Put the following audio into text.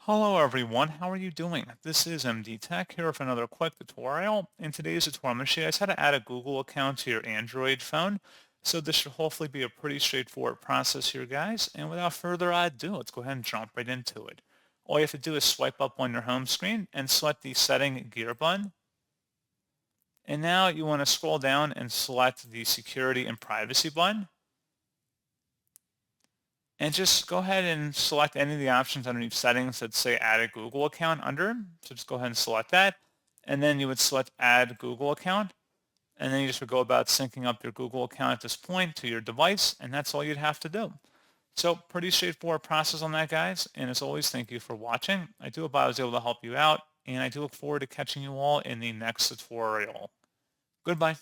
Hello everyone, how are you doing? This is MD Tech here with another quick tutorial. In today's tutorial, I'm going to show you guys how to add a Google account to your Android phone. So this should hopefully be a pretty straightforward process here, guys. And without further ado, let's go ahead and jump right into it. All you have to do is swipe up on your home screen and select the Setting gear button. And now you want to scroll down and select the Security and Privacy button. And just go ahead and select any of the options underneath settings that say add a Google account under. So just go ahead and select that. And then you would select add Google account. And then you just would go about syncing up your Google account at this point to your device. And that's all you'd have to do. So pretty straightforward process on that, guys. And as always, thank you for watching. I do hope I was able to help you out. And I do look forward to catching you all in the next tutorial. Goodbye.